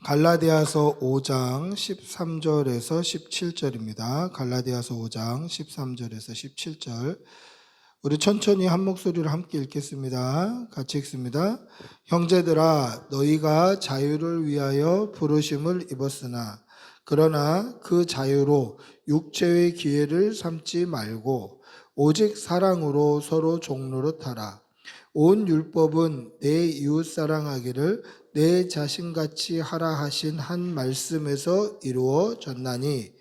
갈라디아서 5장 13절에서 17절입니다. 갈라디아서 5장 13절에서 17절. 우리 천천히 한 목소리로 함께 읽겠습니다. 같이 읽습니다. 형제들아, 너희가 자유를 위하여 부르심을 입었으나 그러나 그 자유로 육체의 기회를 삼지 말고 오직 사랑으로 서로 종노릇하라. 온 율법은 내 이웃 사랑하기를 내 자신같이 하라 하신 한 말씀에서 이루어졌나니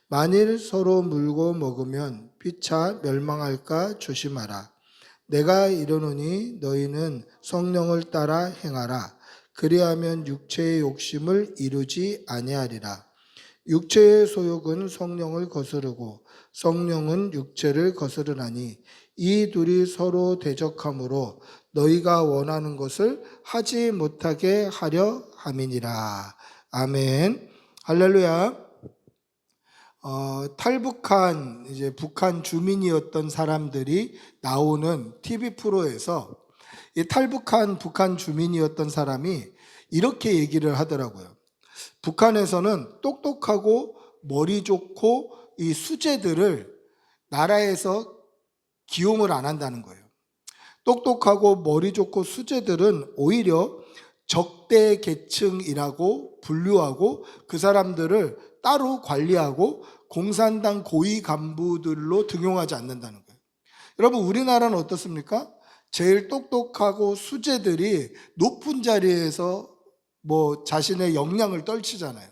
만일 서로 물고 먹으면 피차 멸망할까 조심하라. 내가 이르노니 너희는 성령을 따라 행하라. 그리하면 육체의 욕심을 이루지 아니하리라. 육체의 소욕은 성령을 거스르고 성령은 육체를 거스르나니 이 둘이 서로 대적하므로 너희가 원하는 것을 하지 못하게 하려 함이니라. 아멘. 할렐루야. 탈북한 이제 북한 주민이었던 사람들이 나오는 TV 프로에서 이 탈북한 북한 주민이었던 사람이 이렇게 얘기를 하더라고요. 북한에서는 똑똑하고 머리 좋고 이 수재들을 나라에서 기용을 안 한다는 거예요. 똑똑하고 머리 좋고 수재들은 오히려 적대 계층이라고 분류하고 그 사람들을 따로 관리하고 공산당 고위 간부들로 등용하지 않는다는 거예요. 여러분, 우리나라는 어떻습니까? 제일 똑똑하고 수재들이 높은 자리에서 자신의 역량을 떨치잖아요.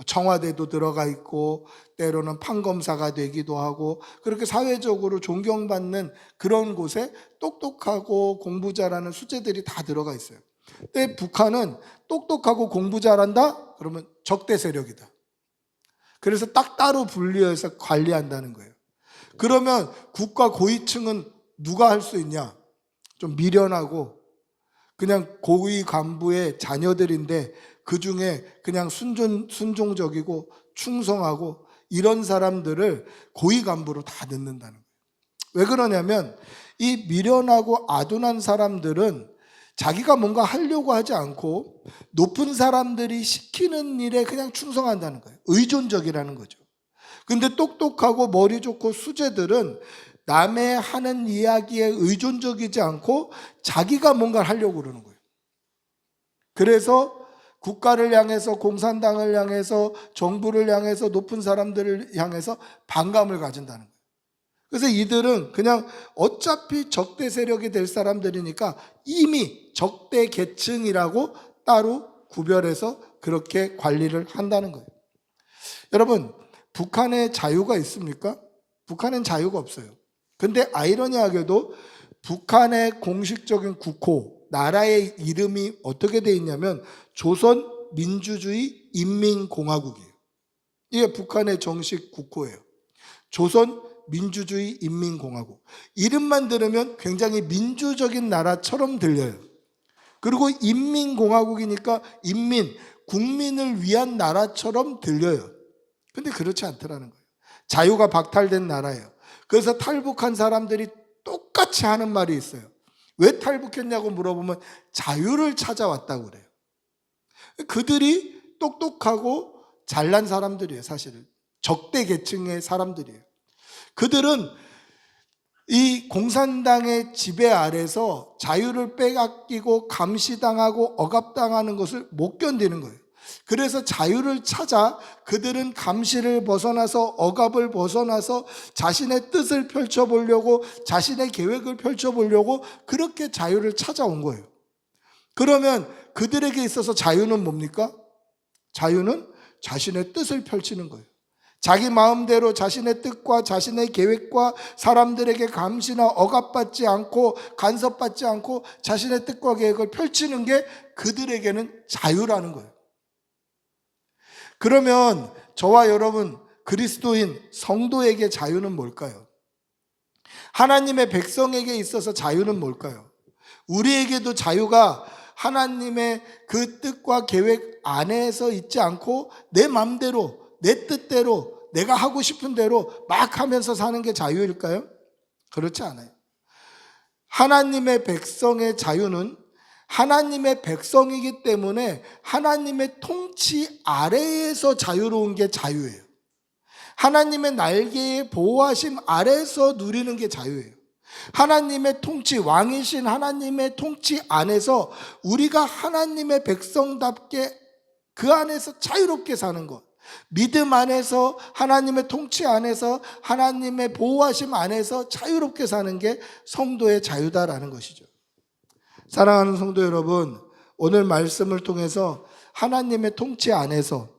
청와대도 들어가 있고 때로는 판검사가 되기도 하고 그렇게 사회적으로 존경받는 그런 곳에 똑똑하고 공부 잘하는 수재들이 다 들어가 있어요. 근데 북한은 똑똑하고 공부 잘한다? 그러면 적대 세력이다. 그래서 딱 따로 분리해서 관리한다는 거예요. 그러면 국가 고위층은 누가 할 수 있냐? 좀 미련하고 그냥 고위 간부의 자녀들인데 그 중에 그냥 순종적이고 충성하고 이런 사람들을 고위 간부로 다 넣는다는 거예요. 왜 그러냐면 이 미련하고 아둔한 사람들은 자기가 뭔가 하려고 하지 않고 높은 사람들이 시키는 일에 그냥 충성한다는 거예요. 의존적이라는 거죠. 근데 똑똑하고 머리 좋고 수재들은 남의 하는 이야기에 의존적이지 않고 자기가 뭔가를 하려고 그러는 거예요. 그래서 국가를 향해서 공산당을 향해서 정부를 향해서 높은 사람들을 향해서 반감을 가진다는 거예요. 그래서 이들은 그냥 어차피 적대 세력이 될 사람들이니까 이미 적대 계층이라고 따로 구별해서 그렇게 관리를 한다는 거예요. 여러분, 북한에 자유가 있습니까? 북한엔 자유가 없어요. 근데 아이러니하게도 북한의 공식적인 국호, 나라의 이름이 어떻게 되어 있냐면 조선민주주의 인민공화국이에요. 이게 북한의 정식 국호예요. 조선민주주의 인민공화국. 이름만 들으면 굉장히 민주적인 나라처럼 들려요. 그리고 인민공화국이니까 인민, 국민을 위한 나라처럼 들려요. 근데 그렇지 않더라는 거예요. 자유가 박탈된 나라예요. 그래서 탈북한 사람들이 똑같이 하는 말이 있어요. 왜 탈북했냐고 물어보면 자유를 찾아왔다고 그래요. 그들이 똑똑하고 잘난 사람들이에요. 사실은 적대 계층의 사람들이에요. 그들은 이 공산당의 지배 아래서 자유를 빼앗기고 감시당하고 억압당하는 것을 못 견디는 거예요. 그래서 자유를 찾아 그들은 감시를 벗어나서 억압을 벗어나서 자신의 뜻을 펼쳐보려고 자신의 계획을 펼쳐보려고 그렇게 자유를 찾아온 거예요. 그러면 그들에게 있어서 자유는 뭡니까? 자유는 자신의 뜻을 펼치는 거예요. 자기 마음대로 자신의 뜻과 자신의 계획과 사람들에게 감시나 억압받지 않고 간섭받지 않고 자신의 뜻과 계획을 펼치는 게 그들에게는 자유라는 거예요. 그러면 저와 여러분 그리스도인 성도에게 자유는 뭘까요? 하나님의 백성에게 있어서 자유는 뭘까요? 우리에게도 자유가 하나님의 그 뜻과 계획 안에서 있지 않고 내 마음대로 내 뜻대로 내가 하고 싶은 대로 막 하면서 사는 게 자유일까요? 그렇지 않아요. 하나님의 백성의 자유는 하나님의 백성이기 때문에 하나님의 통치 아래에서 자유로운 게 자유예요. 하나님의 날개의 보호하심 아래에서 누리는 게 자유예요. 하나님의 통치, 왕이신 하나님의 통치 안에서 우리가 하나님의 백성답게 그 안에서 자유롭게 사는 것, 믿음 안에서, 하나님의 통치 안에서, 하나님의 보호하심 안에서 자유롭게 사는 게 성도의 자유다라는 것이죠. 사랑하는 성도 여러분, 오늘 말씀을 통해서 하나님의 통치 안에서,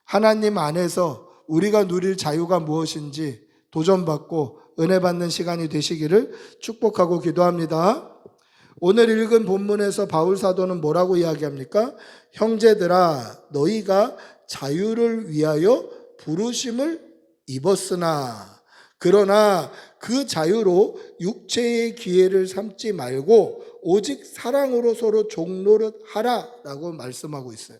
하나님 안에서 우리가 누릴 자유가 무엇인지 도전받고 은혜 받는 시간이 되시기를 축복하고 기도합니다. 오늘 읽은 본문에서 바울 사도는 뭐라고 이야기합니까? 형제들아, 너희가 자유를 위하여 부르심을 입었으나 그러나 그 자유로 육체의 기회를 삼지 말고 오직 사랑으로 서로 종노릇하라 라고 말씀하고 있어요.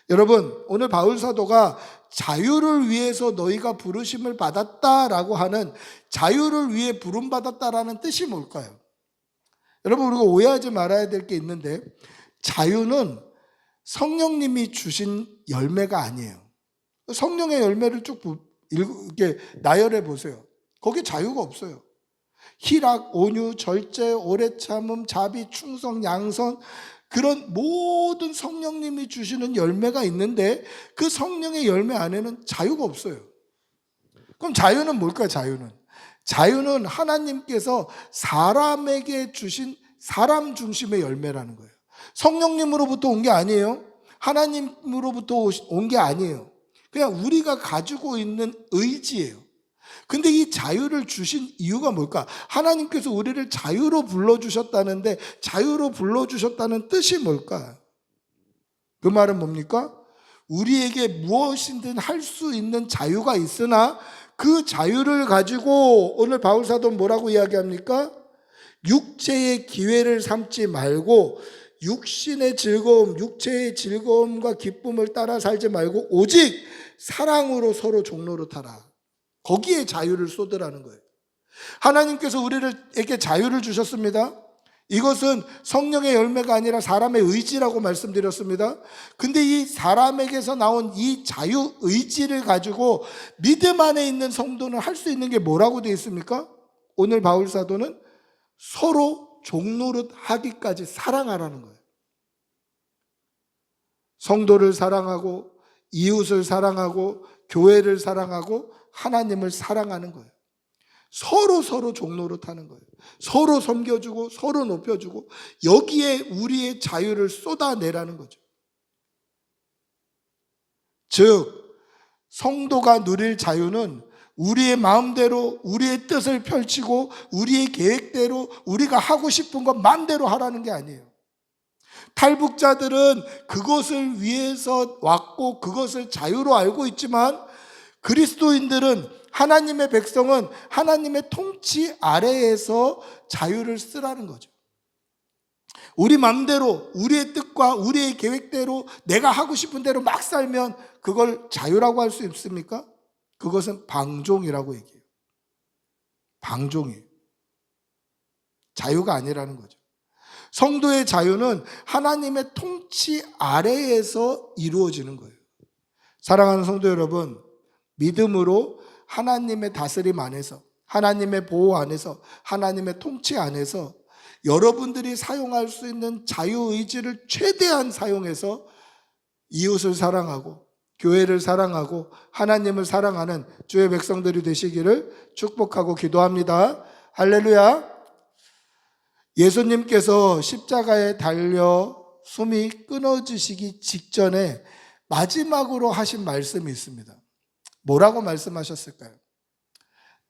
여러분, 오늘 바울 사도가 자유를 위해서 너희가 부르심을 받았다라고 하는, 자유를 위해 부름받았다라는 뜻이 뭘까요? 여러분, 우리가 오해하지 말아야 될 게 있는데, 자유는 성령님이 주신 열매가 아니에요. 성령의 열매를 쭉 이렇게 나열해 보세요. 거기에 자유가 없어요. 희락, 온유, 절제, 오래 참음, 자비, 충성, 양선, 그런 모든 성령님이 주시는 열매가 있는데 그 성령의 열매 안에는 자유가 없어요. 그럼 자유는 뭘까요? 자유는 하나님께서 사람에게 주신 사람 중심의 열매라는 거예요. 성령님으로부터 온 게 아니에요. 하나님으로부터 온 게 아니에요. 그냥 우리가 가지고 있는 의지예요. 근데 이 자유를 주신 이유가 뭘까? 하나님께서 우리를 자유로 불러주셨다는데 자유로 불러주셨다는 뜻이 뭘까? 그 말은 뭡니까? 우리에게 무엇이든 할 수 있는 자유가 있으나 그 자유를 가지고 오늘 바울 사도는 뭐라고 이야기합니까? 육체의 기회를 삼지 말고 육신의 즐거움, 육체의 즐거움과 기쁨을 따라 살지 말고 오직 사랑으로 서로 종노릇하라. 거기에 자유를 쏟으라는 거예요. 하나님께서 우리에게 자유를 주셨습니다. 이것은 성령의 열매가 아니라 사람의 의지라고 말씀드렸습니다. 근데 이 사람에게서 나온 이 자유 의지를 가지고 믿음 안에 있는 성도는 할 수 있는 게 뭐라고 되어 있습니까? 오늘 바울 사도는 서로 종노릇 하기까지 사랑하라는 거예요. 성도를 사랑하고 이웃을 사랑하고 교회를 사랑하고 하나님을 사랑하는 거예요. 서로 종노릇하는 거예요. 서로 섬겨주고 서로 높여주고 여기에 우리의 자유를 쏟아내라는 거죠. 즉 성도가 누릴 자유는 우리의 마음대로 우리의 뜻을 펼치고 우리의 계획대로 우리가 하고 싶은 것 마음대로 하라는 게 아니에요. 탈북자들은 그것을 위해서 왔고 그것을 자유로 알고 있지만 그리스도인들은, 하나님의 백성은 하나님의 통치 아래에서 자유를 쓰라는 거죠. 우리 마음대로 우리의 뜻과 우리의 계획대로 내가 하고 싶은 대로 막 살면 그걸 자유라고 할 수 있습니까? 그것은 방종이라고 얘기해요. 방종이에요. 자유가 아니라는 거죠. 성도의 자유는 하나님의 통치 아래에서 이루어지는 거예요. 사랑하는 성도 여러분, 믿음으로 하나님의 다스림 안에서, 하나님의 보호 안에서, 하나님의 통치 안에서 여러분들이 사용할 수 있는 자유의지를 최대한 사용해서 이웃을 사랑하고 교회를 사랑하고 하나님을 사랑하는 주의 백성들이 되시기를 축복하고 기도합니다. 할렐루야. 예수님께서 십자가에 달려 숨이 끊어지시기 직전에 마지막으로 하신 말씀이 있습니다. 뭐라고 말씀하셨을까요?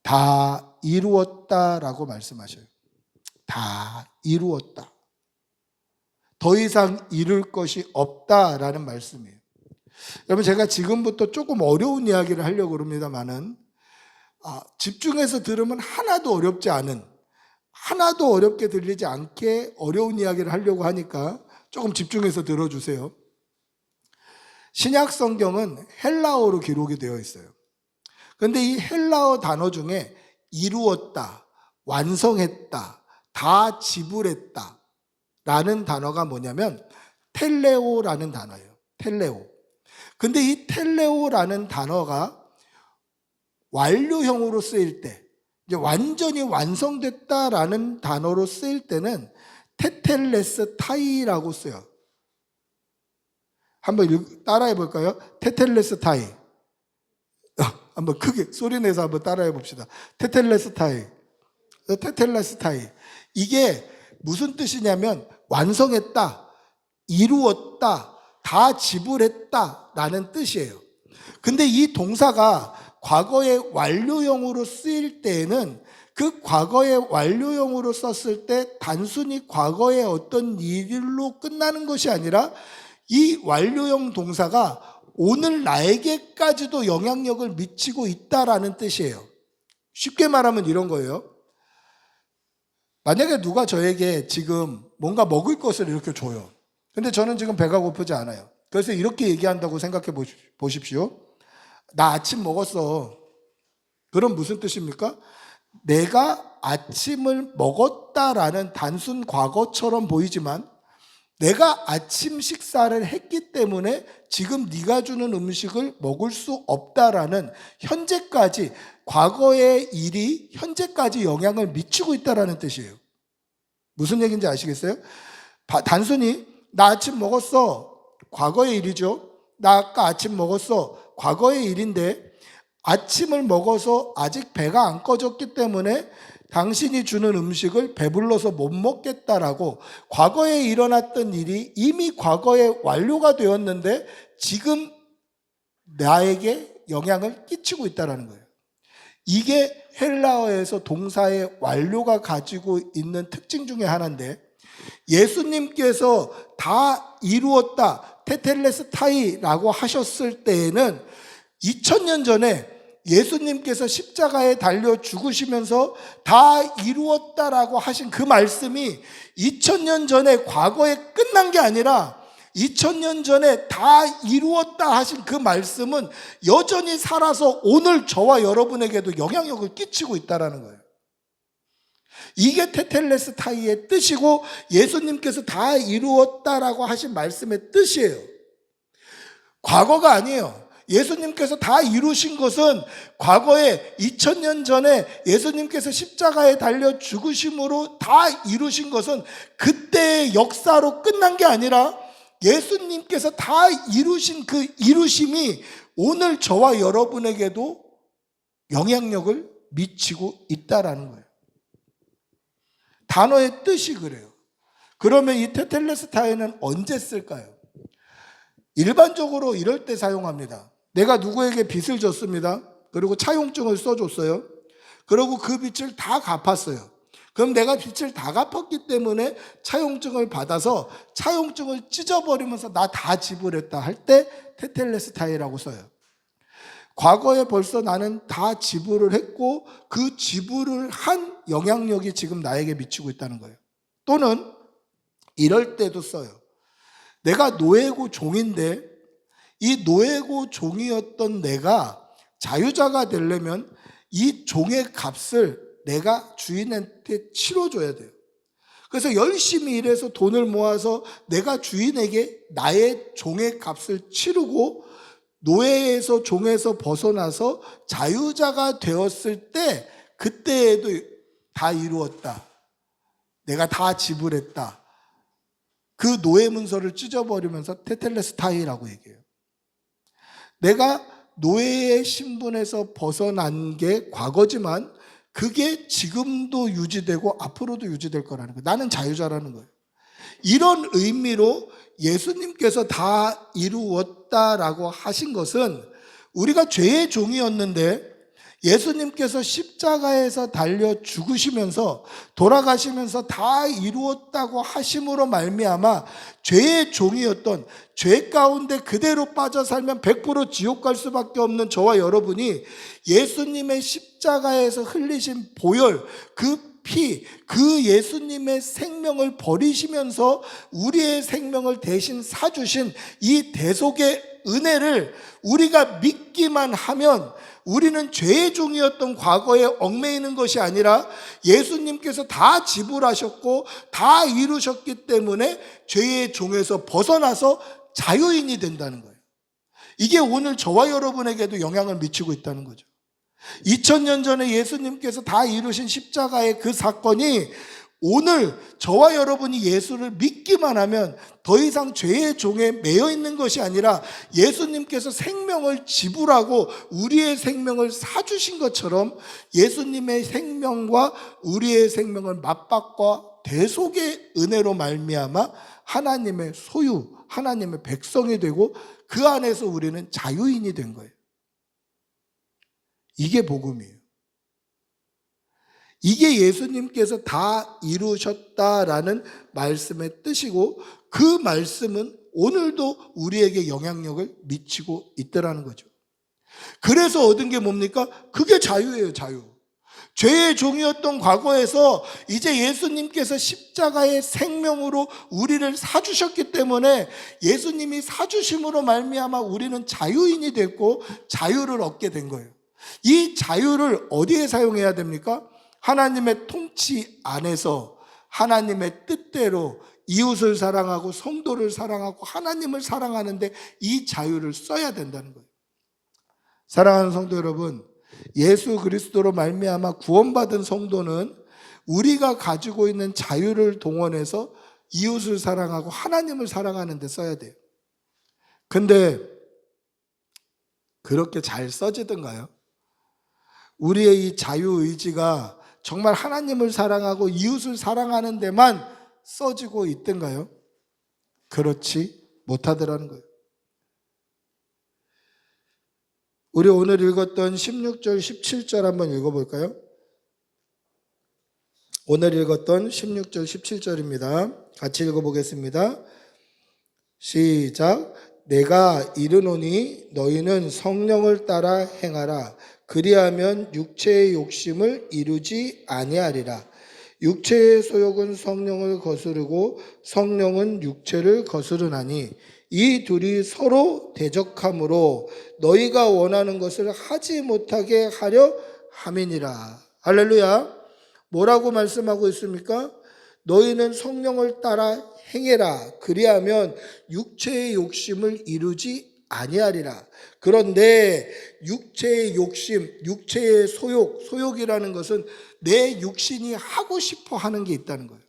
다 이루었다라고 말씀하셔요. 다 이루었다. 더 이상 이룰 것이 없다라는 말씀이에요. 여러분, 제가 지금부터 조금 어려운 이야기를 하려고 합니다만은 집중해서 들으면 하나도 어렵지 않은, 하나도 어렵게 들리지 않게 어려운 이야기를 하려고 하니까 조금 집중해서 들어주세요. 신약 성경은 헬라어로 기록이 되어 있어요. 그런데 이 헬라어 단어 중에 이루었다, 완성했다, 다 지불했다, 라는 단어가 뭐냐면 텔레오라는 단어예요. 텔레오. 근데 이 텔레오라는 단어가 완료형으로 쓰일 때, 이제 완전히 완성됐다라는 단어로 쓰일 때는 테텔레스타이라고 써요. 한번 따라해 볼까요? 테텔레스타이. 한번 크게 소리 내서 한번 따라해 봅시다. 테텔레스타이. 테텔레스타이. 이게 무슨 뜻이냐면 완성했다, 이루었다, 다 지불했다 라는 뜻이에요. 근데 이 동사가 과거의 완료형으로 쓰일 때에는 그 과거의 완료형으로 썼을 때 단순히 과거의 어떤 일로 끝나는 것이 아니라 이 완료형 동사가 오늘 나에게까지도 영향력을 미치고 있다라는 뜻이에요. 쉽게 말하면 이런 거예요. 만약에 누가 저에게 지금 뭔가 먹을 것을 이렇게 줘요. 근데 저는 지금 배가 고프지 않아요. 그래서 이렇게 얘기한다고 생각해 보십시오. 나 아침 먹었어. 그럼 무슨 뜻입니까? 내가 아침을 먹었다라는 단순 과거처럼 보이지만 내가 아침 식사를 했기 때문에 지금 네가 주는 음식을 먹을 수 없다라는 현재까지, 과거의 일이 현재까지 영향을 미치고 있다라는 뜻이에요. 무슨 얘기인지 아시겠어요? 단순히 나 아침 먹었어, 과거의 일이죠. 나 아까 아침 먹었어, 과거의 일인데 아침을 먹어서 아직 배가 안 꺼졌기 때문에 당신이 주는 음식을 배불러서 못 먹겠다라고, 과거에 일어났던 일이 이미 과거에 완료가 되었는데 지금 나에게 영향을 끼치고 있다는 거예요. 이게 헬라어에서 동사의 완료가 가지고 있는 특징 중에 하나인데, 예수님께서 다 이루었다, 테텔레스타이라고 하셨을 때에는 2000년 전에 예수님께서 십자가에 달려 죽으시면서 다 이루었다라고 하신 그 말씀이 2000년 전에 과거에 끝난 게 아니라 2000년 전에 다 이루었다 하신 그 말씀은 여전히 살아서 오늘 저와 여러분에게도 영향력을 끼치고 있다는 거예요. 이게 테텔레스타이의 뜻이고 예수님께서 다 이루었다라고 하신 말씀의 뜻이에요. 과거가 아니에요. 예수님께서 다 이루신 것은 과거에 2000년 전에 예수님께서 십자가에 달려 죽으심으로 다 이루신 것은 그때의 역사로 끝난 게 아니라 예수님께서 다 이루신 그 이루심이 오늘 저와 여러분에게도 영향력을 미치고 있다라는 거예요. 단어의 뜻이 그래요. 그러면 이 테텔레스타이는 언제 쓸까요? 일반적으로 이럴 때 사용합니다. 내가 누구에게 빚을 졌습니다. 그리고 차용증을 써줬어요. 그리고 그 빚을 다 갚았어요. 그럼 내가 빚을 다 갚았기 때문에 차용증을 받아서 차용증을 찢어버리면서 나 다 지불했다 할 때 테텔레스타이라고 써요. 과거에 벌써 나는 다 지불을 했고 그 지불을 한 영향력이 지금 나에게 미치고 있다는 거예요. 또는 이럴 때도 써요. 내가 노예고 종인데 이 노예고 종이었던 내가 자유자가 되려면 이 종의 값을 내가 주인한테 치러줘야 돼요. 그래서 열심히 일해서 돈을 모아서 내가 주인에게 나의 종의 값을 치르고 노예에서 종에서 벗어나서 자유자가 되었을 때 그때에도 다 이루었다. 내가 다 지불했다. 그 노예 문서를 찢어버리면서 테텔레스타이라고 얘기해요. 내가 노예의 신분에서 벗어난 게 과거지만 그게 지금도 유지되고 앞으로도 유지될 거라는 거예요. 나는 자유자라는 거예요. 이런 의미로 예수님께서 다 이루었다라고 하신 것은 우리가 죄의 종이었는데 예수님께서 십자가에서 달려 죽으시면서 돌아가시면서 다 이루었다고 하심으로 말미암아 죄의 종이었던, 죄 가운데 그대로 빠져 살면 100% 지옥 갈 수밖에 없는 저와 여러분이 예수님의 십자가에서 흘리신 보혈, 그 피, 그 예수님의 생명을 버리시면서 우리의 생명을 대신 사주신 이 대속의 은혜를 우리가 믿기만 하면 우리는 죄의 종이었던 과거에 얽매이는 것이 아니라 예수님께서 다 지불하셨고 다 이루셨기 때문에 죄의 종에서 벗어나서 자유인이 된다는 거예요. 이게 오늘 저와 여러분에게도 영향을 미치고 있다는 거죠. 2000년 전에 예수님께서 다 이루신 십자가의 그 사건이 오늘 저와 여러분이 예수를 믿기만 하면 더 이상 죄의 종에 매여 있는 것이 아니라 예수님께서 생명을 지불하고 우리의 생명을 사주신 것처럼 예수님의 생명과 우리의 생명을 맞바꿔 대속의 은혜로 말미암아 하나님의 소유, 하나님의 백성이 되고 그 안에서 우리는 자유인이 된 거예요. 이게 복음이에요. 이게 예수님께서 다 이루셨다라는 말씀의 뜻이고 그 말씀은 오늘도 우리에게 영향력을 미치고 있더라는 거죠. 그래서 얻은 게 뭡니까? 그게 자유예요, 자유. 죄의 종이었던 과거에서 이제 예수님께서 십자가의 생명으로 우리를 사주셨기 때문에 예수님이 사주심으로 말미암아 우리는 자유인이 됐고 자유를 얻게 된 거예요. 이 자유를 어디에 사용해야 됩니까? 하나님의 통치 안에서 하나님의 뜻대로 이웃을 사랑하고 성도를 사랑하고 하나님을 사랑하는데 이 자유를 써야 된다는 거예요. 사랑하는 성도 여러분, 예수 그리스도로 말미암아 구원받은 성도는 우리가 가지고 있는 자유를 동원해서 이웃을 사랑하고 하나님을 사랑하는 데 써야 돼요. 근데 그렇게 잘 써지던가요? 우리의 이 자유의지가 정말 하나님을 사랑하고 이웃을 사랑하는 데만 써지고 있던가요? 그렇지 못하더라는 거예요. 우리 오늘 읽었던 16절, 17절 한번 읽어볼까요? 오늘 읽었던 16절, 17절입니다. 같이 읽어보겠습니다. 시작. 내가 이르노니 너희는 성령을 따라 행하라. 그리하면 육체의 욕심을 이루지 아니하리라. 육체의 소욕은 성령을 거스르고 성령은 육체를 거스르나니 이 둘이 서로 대적하므로 너희가 원하는 것을 하지 못하게 하려 함이니라. 할렐루야. 뭐라고 말씀하고 있습니까? 너희는 성령을 따라 행해라. 그리하면 육체의 욕심을 이루지 아니하리라. 그런데 육체의 욕심, 육체의 소욕이라는 것은 내 육신이 하고 싶어 하는 게 있다는 거예요.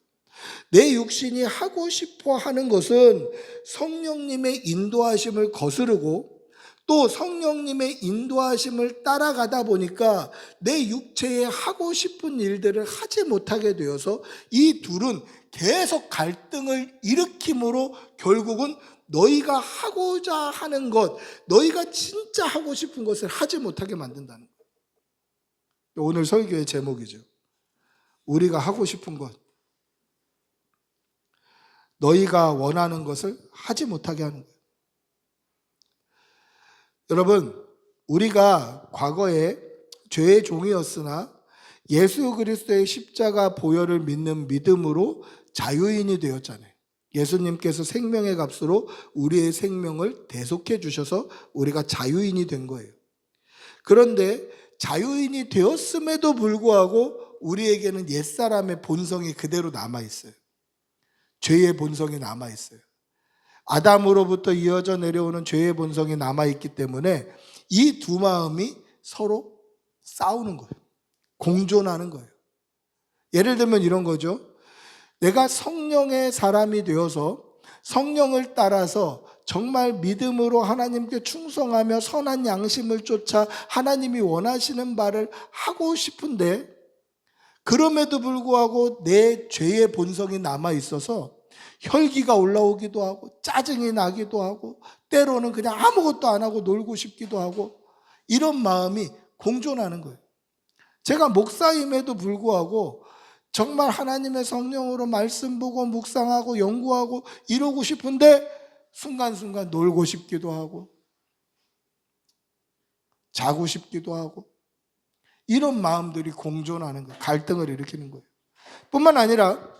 내 육신이 하고 싶어 하는 것은 성령님의 인도하심을 거스르고 또 성령님의 인도하심을 따라가다 보니까 내 육체에 하고 싶은 일들을 하지 못하게 되어서 이 둘은 계속 갈등을 일으킴으로 결국은 너희가 하고자 하는 것, 너희가 진짜 하고 싶은 것을 하지 못하게 만든다는 거예요. 오늘 설교의 제목이죠. 우리가 하고 싶은 것, 너희가 원하는 것을 하지 못하게 하는 거예요. 여러분, 우리가 과거에 죄의 종이었으나 예수 그리스도의 십자가 보혈을 믿는 믿음으로 자유인이 되었잖아요. 예수님께서 생명의 값으로 우리의 생명을 대속해 주셔서 우리가 자유인이 된 거예요. 그런데 자유인이 되었음에도 불구하고 우리에게는 옛사람의 본성이 그대로 남아있어요. 죄의 본성이 남아있어요. 아담으로부터 이어져 내려오는 죄의 본성이 남아있기 때문에 이 두 마음이 서로 싸우는 거예요. 공존하는 거예요. 예를 들면 이런 거죠. 내가 성령의 사람이 되어서 성령을 따라서 정말 믿음으로 하나님께 충성하며 선한 양심을 쫓아 하나님이 원하시는 바를 하고 싶은데 그럼에도 불구하고 내 죄의 본성이 남아있어서 혈기가 올라오기도 하고 짜증이 나기도 하고 때로는 그냥 아무것도 안 하고 놀고 싶기도 하고 이런 마음이 공존하는 거예요. 제가 목사임에도 불구하고 정말 하나님의 성령으로 말씀 보고 묵상하고 연구하고 이러고 싶은데 순간순간 놀고 싶기도 하고 자고 싶기도 하고 이런 마음들이 공존하는 거예요. 갈등을 일으키는 거예요. 뿐만 아니라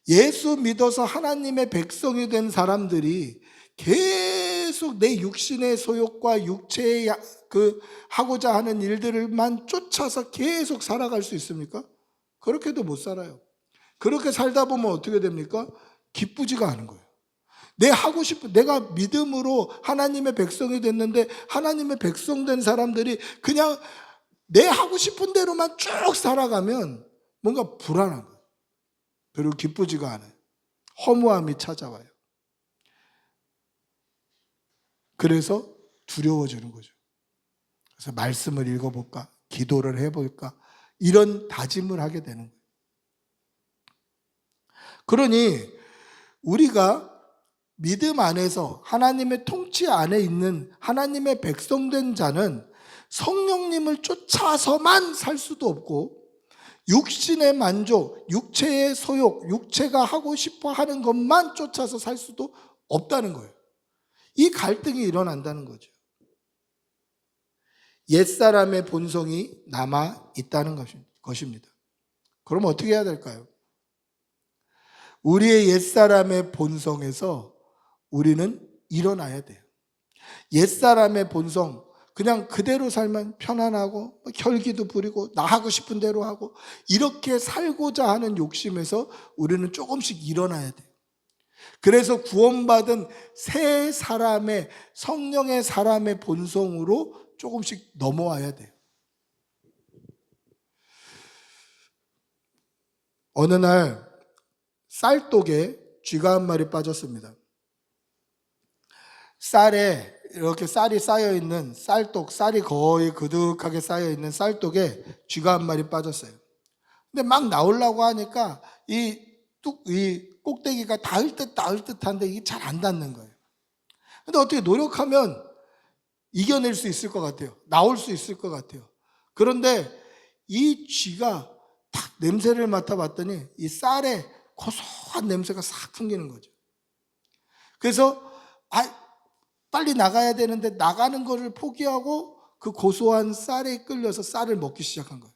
예수 믿어서 하나님의 백성이 된 사람들이 계속 내 육신의 소욕과 육체의 하고자 하는 일들만 쫓아서 계속 살아갈 수 있습니까? 그렇게도 못 살아요. 그렇게 살다 보면 어떻게 됩니까? 기쁘지가 않은 거예요. 내가 믿음으로 하나님의 백성이 됐는데 하나님의 백성 된 사람들이 그냥 내 하고 싶은 대로만 쭉 살아가면 뭔가 불안한 거예요. 별로 기쁘지가 않아요. 허무함이 찾아와요. 그래서 두려워지는 거죠. 그래서 말씀을 읽어볼까? 기도를 해볼까? 이런 다짐을 하게 되는 거예요. 그러니 우리가 믿음 안에서 하나님의 통치 안에 있는 하나님의 백성된 자는 성령님을 쫓아서만 살 수도 없고 육신의 만족, 육체의 소욕, 육체가 하고 싶어 하는 것만 쫓아서 살 수도 없다는 거예요. 이 갈등이 일어난다는 거죠. 옛사람의 본성이 남아 있다는 것입니다. 그럼 어떻게 해야 될까요? 우리의 옛사람의 본성에서 우리는 일어나야 돼요. 옛사람의 본성, 그냥 그대로 살면 편안하고 혈기도 부리고 나 하고 싶은 대로 하고 이렇게 살고자 하는 욕심에서 우리는 조금씩 일어나야 돼요. 그래서 구원받은 새 사람의 성령의 사람의 본성으로 조금씩 넘어와야 돼요. 어느 날 쌀독에 쥐가 한 마리 빠졌습니다. 쌀에 이렇게 쌀이 쌓여있는 쌀독, 쌀이 거의 그득하게 쌓여있는 쌀독에 쥐가 한 마리 빠졌어요. 근데 막 나오려고 하니까 이 꼭대기가 닿을 듯한데 이게 잘 안 닿는 거예요. 근데 어떻게 노력하면 이겨낼 수 있을 것 같아요. 나올 수 있을 것 같아요. 그런데 이 쥐가 딱 냄새를 맡아봤더니 이 쌀에 고소한 냄새가 싹 풍기는 거죠. 그래서 빨리 나가야 되는데 나가는 거를 포기하고 그 고소한 쌀에 끌려서 쌀을 먹기 시작한 거예요.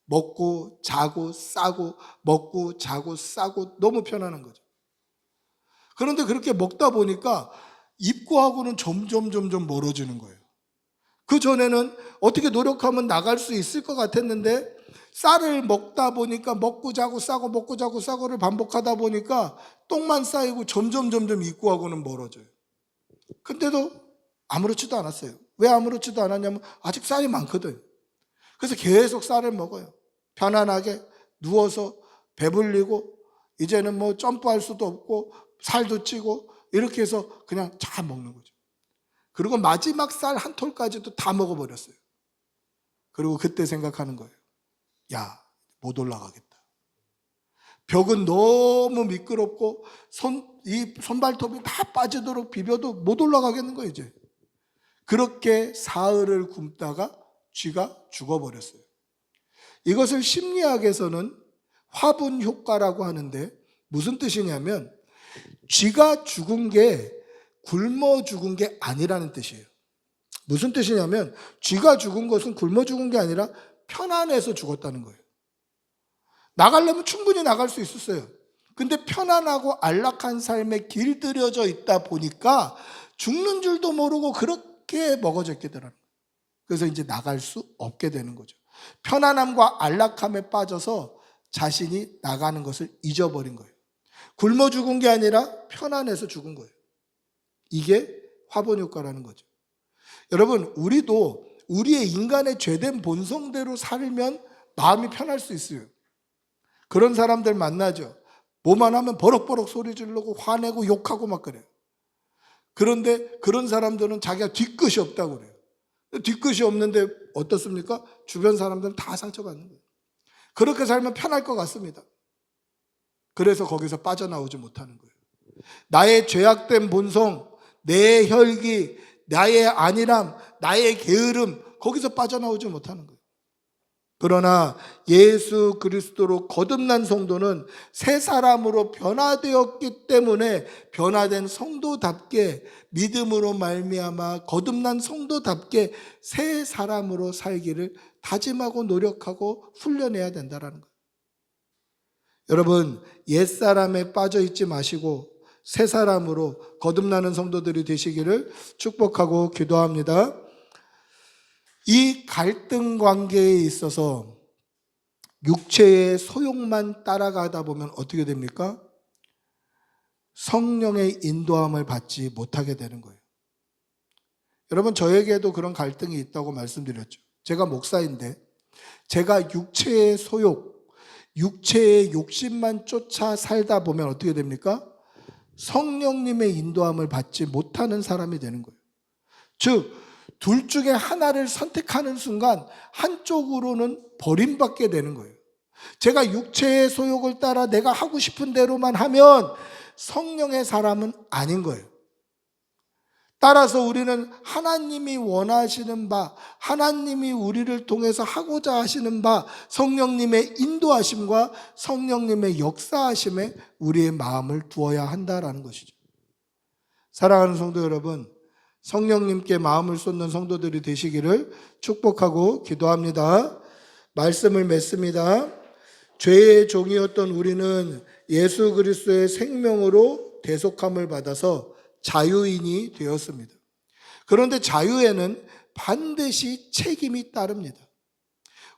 먹고 자고 싸고 먹고 자고 싸고 너무 편안한 거죠. 그런데 그렇게 먹다 보니까 입구하고는 점점 멀어지는 거예요. 그 전에는 어떻게 노력하면 나갈 수 있을 것 같았는데 쌀을 먹다 보니까 먹고 자고 싸고 먹고 자고 싸고를 반복하다 보니까 똥만 쌓이고 점점 입구하고는 멀어져요. 근데도 아무렇지도 않았어요. 왜 아무렇지도 않았냐면 아직 쌀이 많거든. 그래서 계속 쌀을 먹어요. 편안하게 누워서 배불리고 이제는 뭐 점프할 수도 없고 살도 찌고 이렇게 해서 그냥 잘 먹는 거죠. 그리고 마지막 쌀 한 톨까지도 다 먹어버렸어요. 그리고 그때 생각하는 거예요. 야, 못 올라가겠다. 벽은 너무 미끄럽고 이 손발톱이 다 빠지도록 비벼도 못 올라가겠는 거예요, 이제. 그렇게 사흘을 굶다가 쥐가 죽어버렸어요. 이것을 심리학에서는 화분 효과라고 하는데 무슨 뜻이냐면 쥐가 죽은 게 굶어 죽은 게 아니라는 뜻이에요. 무슨 뜻이냐면 쥐가 죽은 것은 굶어 죽은 게 아니라 편안해서 죽었다는 거예요. 나가려면 충분히 나갈 수 있었어요. 근데 편안하고 안락한 삶에 길들여져 있다 보니까 죽는 줄도 모르고 그렇게 먹어져 있게 되더라고요. 그래서 이제 나갈 수 없게 되는 거죠. 편안함과 안락함에 빠져서 자신이 나가는 것을 잊어버린 거예요. 굶어 죽은 게 아니라 편안해서 죽은 거예요. 이게 화분 효과라는 거죠. 여러분, 우리도 우리의 인간의 죄된 본성대로 살면 마음이 편할 수 있어요. 그런 사람들 만나죠. 뭐만 하면 버럭버럭 소리 지르고 화내고 욕하고 막 그래요. 그런데 그런 사람들은 자기가 뒤끝이 없다고 그래요. 뒤끝이 없는데 어떻습니까? 주변 사람들은 다 상처받는 거예요. 그렇게 살면 편할 것 같습니다. 그래서 거기서 빠져나오지 못하는 거예요. 나의 죄악된 본성, 내 혈기, 나의 안일함, 나의 게으름, 거기서 빠져나오지 못하는 거예요. 그러나 예수 그리스도로 거듭난 성도는 새 사람으로 변화되었기 때문에 변화된 성도답게 믿음으로 말미암아 거듭난 성도답게 새 사람으로 살기를 다짐하고 노력하고 훈련해야 된다는 거예요. 여러분, 옛사람에 빠져 있지 마시고 새 사람으로 거듭나는 성도들이 되시기를 축복하고 기도합니다. 이 갈등 관계에 있어서 육체의 소욕만 따라가다 보면 어떻게 됩니까? 성령의 인도함을 받지 못하게 되는 거예요. 여러분, 저에게도 그런 갈등이 있다고 말씀드렸죠. 제가 목사인데 제가 육체의 소욕, 육체의 욕심만 쫓아 살다 보면 어떻게 됩니까? 성령님의 인도함을 받지 못하는 사람이 되는 거예요. 즉, 둘 중에 하나를 선택하는 순간 한쪽으로는 버림받게 되는 거예요. 제가 육체의 소욕을 따라 내가 하고 싶은 대로만 하면 성령의 사람은 아닌 거예요. 따라서 우리는 하나님이 원하시는 바, 하나님이 우리를 통해서 하고자 하시는 바, 성령님의 인도하심과 성령님의 역사하심에 우리의 마음을 두어야 한다라는 것이죠. 사랑하는 성도 여러분, 성령님께 마음을 쏟는 성도들이 되시기를 축복하고 기도합니다. 말씀을 맺습니다. 죄의 종이었던 우리는 예수 그리스도의 생명으로 대속함을 받아서 자유인이 되었습니다. 그런데 자유에는 반드시 책임이 따릅니다.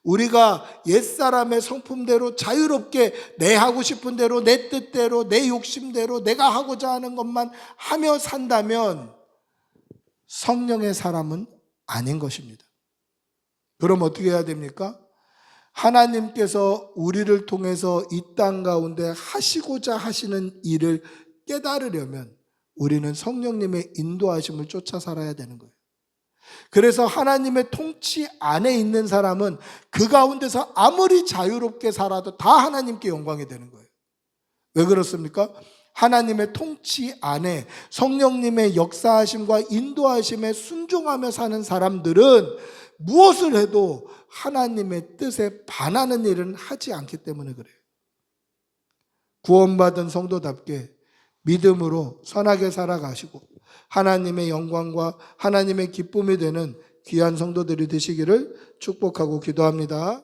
우리가 옛사람의 성품대로 자유롭게 내 하고 싶은 대로, 내 뜻대로, 내 욕심대로 내가 하고자 하는 것만 하며 산다면 성령의 사람은 아닌 것입니다. 그럼 어떻게 해야 됩니까? 하나님께서 우리를 통해서 이 땅 가운데 하시고자 하시는 일을 깨달으려면 우리는 성령님의 인도하심을 쫓아 살아야 되는 거예요. 그래서 하나님의 통치 안에 있는 사람은 그 가운데서 아무리 자유롭게 살아도 다 하나님께 영광이 되는 거예요. 왜 그렇습니까? 하나님의 통치 안에 성령님의 역사하심과 인도하심에 순종하며 사는 사람들은 무엇을 해도 하나님의 뜻에 반하는 일은 하지 않기 때문에 그래요. 구원받은 성도답게 믿음으로 선하게 살아가시고 하나님의 영광과 하나님의 기쁨이 되는 귀한 성도들이 되시기를 축복하고 기도합니다.